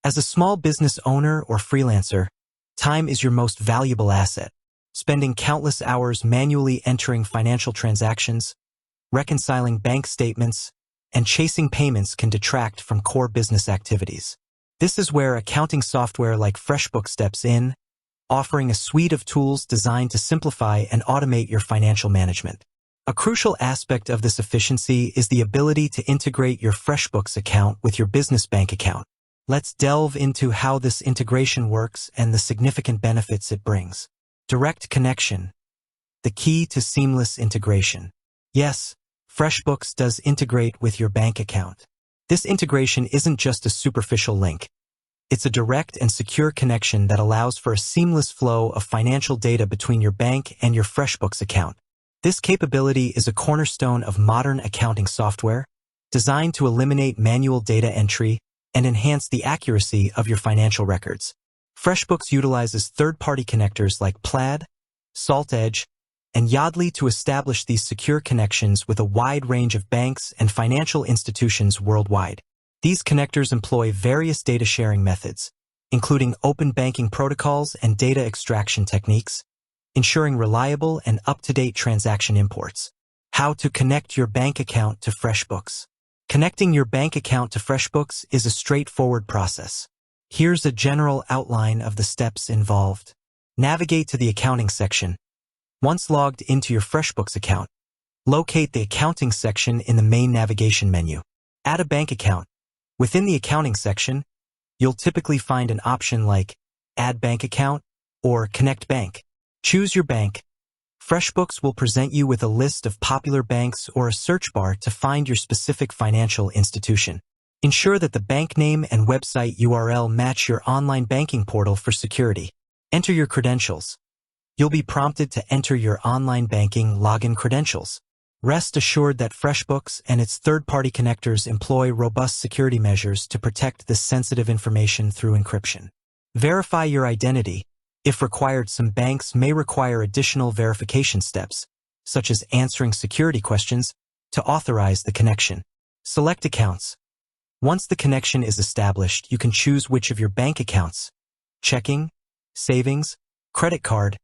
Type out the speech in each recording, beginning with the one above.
As a small business owner or freelancer, time is your most valuable asset. Spending countless hours manually entering financial transactions, reconciling bank statements, and chasing payments can detract from core business activities. This is where accounting software like FreshBooks steps in, offering a suite of tools designed to simplify and automate your financial management. A crucial aspect of this efficiency is the ability to integrate your FreshBooks account with your business bank account. Let's delve into how this integration works and the significant benefits it brings. Direct connection, the key to seamless integration. Yes, FreshBooks does integrate with your bank account. This integration isn't just a superficial link. It's a direct and secure connection that allows for a seamless flow of financial data between your bank and your FreshBooks account. This capability is a cornerstone of modern accounting software, designed to eliminate manual data entry and enhance the accuracy of your financial records. FreshBooks utilizes third-party connectors like Plaid, SaltEdge, and Yodlee to establish these secure connections with a wide range of banks and financial institutions worldwide. These connectors employ various data sharing methods, including open banking protocols and data extraction techniques, ensuring reliable and up-to-date transaction imports. How to connect your bank account to FreshBooks. Connecting your bank account to FreshBooks is a straightforward process. Here's a general outline of the steps involved. Navigate to the accounting section. Once logged into your FreshBooks account, locate the accounting section in the main navigation menu. Add a bank account. Within the accounting section, you'll typically find an option like Add Bank Account or Connect Bank. Choose your bank. FreshBooks will present you with a list of popular banks or a search bar to find your specific financial institution. Ensure that the bank name and website URL match your online banking portal for security. Enter your credentials. You'll be prompted to enter your online banking login credentials. Rest assured that FreshBooks and its third-party connectors employ robust security measures to protect this sensitive information through encryption. Verify your identity. If required, some banks may require additional verification steps, such as answering security questions, to authorize the connection. Select accounts. Once the connection is established, you can choose which of your bank accounts, checking, savings, credit card,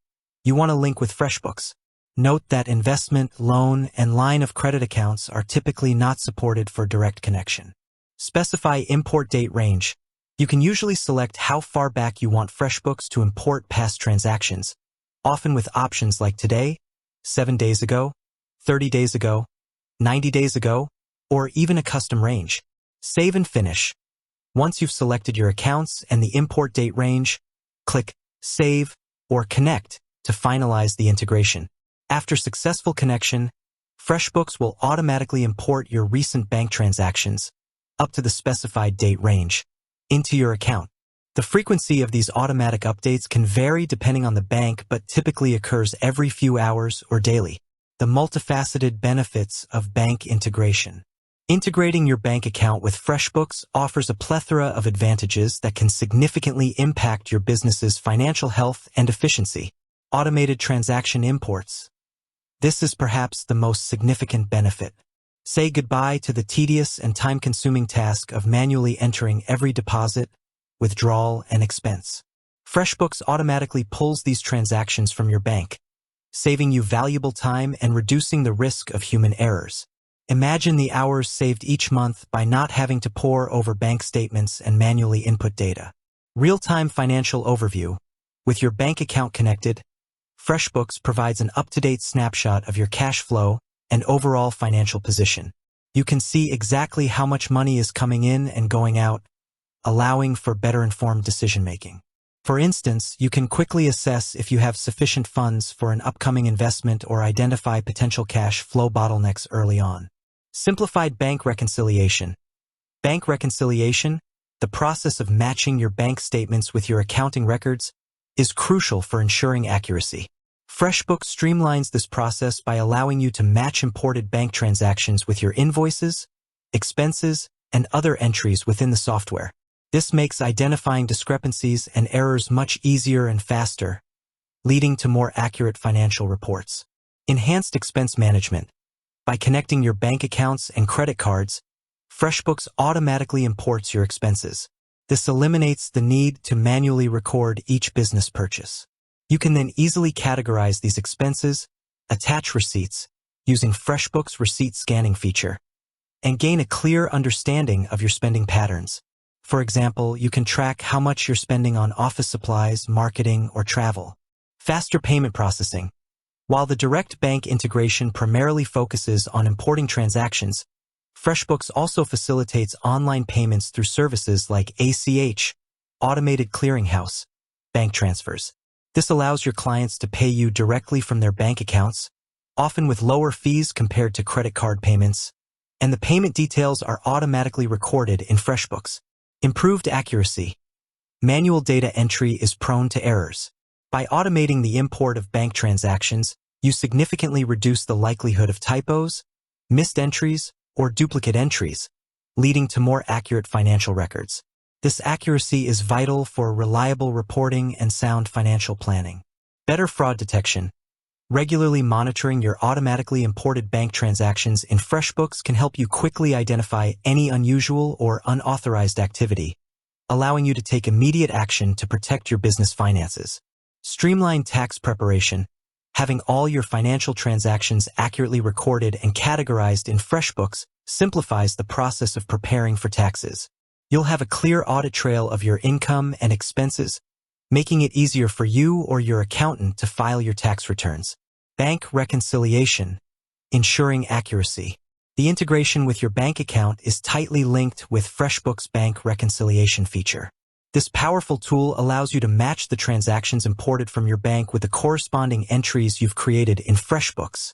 you want to link with FreshBooks. Note that investment, loan, and line of credit accounts are typically not supported for direct connection. Specify import date range. You can usually select how far back you want FreshBooks to import past transactions, often with options like today, 7 days ago, 30 days ago, 90 days ago, or even a custom range. Save and finish. Once you've selected your accounts and the import date range, click Save or Connect to finalize the integration. After successful connection, FreshBooks will automatically import your recent bank transactions, up to the specified date range, into your account. The frequency of these automatic updates can vary depending on the bank, but typically occurs every few hours or daily. The multifaceted benefits of bank integration. Integrating your bank account with FreshBooks offers a plethora of advantages that can significantly impact your business's financial health and efficiency. Automated transaction imports. This is perhaps the most significant benefit. Say goodbye to the tedious and time-consuming task of manually entering every deposit, withdrawal, and expense. FreshBooks automatically pulls these transactions from your bank, saving you valuable time and reducing the risk of human errors. Imagine the hours saved each month by not having to pore over bank statements and manually input data. Real-time financial overview. With your bank account connected, FreshBooks provides an up-to-date snapshot of your cash flow and overall financial position. You can see exactly how much money is coming in and going out, allowing for better informed decision-making. For instance, you can quickly assess if you have sufficient funds for an upcoming investment or identify potential cash flow bottlenecks early on. Simplified bank reconciliation. Bank reconciliation, the process of matching your bank statements with your accounting records, is crucial for ensuring accuracy. FreshBooks streamlines this process by allowing you to match imported bank transactions with your invoices, expenses, and other entries within the software. This makes identifying discrepancies and errors much easier and faster, leading to more accurate financial reports. Enhanced expense management. By connecting your bank accounts and credit cards, FreshBooks automatically imports your expenses. This eliminates the need to manually record each business purchase. You can then easily categorize these expenses, attach receipts, using FreshBooks receipt scanning feature, and gain a clear understanding of your spending patterns. For example, you can track how much you're spending on office supplies, marketing, or travel. Faster payment processing. While the direct bank integration primarily focuses on importing transactions, FreshBooks also facilitates online payments through services like ACH, Automated Clearinghouse, bank transfers. This allows your clients to pay you directly from their bank accounts, often with lower fees compared to credit card payments, and the payment details are automatically recorded in FreshBooks. Improved accuracy. Manual data entry is prone to errors. By automating the import of bank transactions, you significantly reduce the likelihood of typos, missed entries, or duplicate entries, leading to more accurate financial records. This accuracy is vital for reliable reporting and sound financial planning. Better fraud detection. Regularly monitoring your automatically imported bank transactions in FreshBooks can help you quickly identify any unusual or unauthorized activity, allowing you to take immediate action to protect your business finances. Streamlined tax preparation. Having all your financial transactions accurately recorded and categorized in FreshBooks simplifies the process of preparing for taxes. You'll have a clear audit trail of your income and expenses, making it easier for you or your accountant to file your tax returns. Bank reconciliation, ensuring accuracy. The integration with your bank account is tightly linked with FreshBooks' bank reconciliation feature. This powerful tool allows you to match the transactions imported from your bank with the corresponding entries you've created in FreshBooks.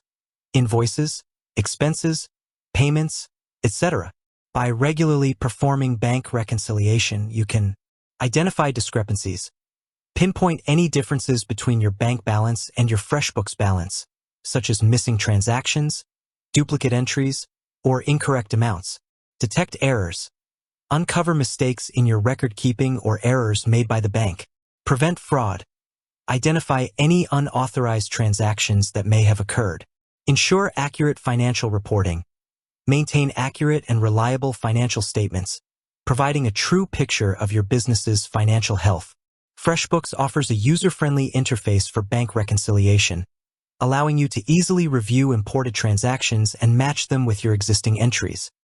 Invoices, expenses, payments, etc. By regularly performing bank reconciliation, you can identify discrepancies, pinpoint any differences between your bank balance and your FreshBooks balance, such as missing transactions, duplicate entries, or incorrect amounts, detect errors, uncover mistakes in your record keeping or errors made by the bank, prevent fraud, identify any unauthorized transactions that may have occurred, ensure accurate financial reporting, maintain accurate and reliable financial statements, providing a true picture of your business's financial health. FreshBooks offers a user-friendly interface for bank reconciliation, allowing you to easily review imported transactions and match them with your existing entries.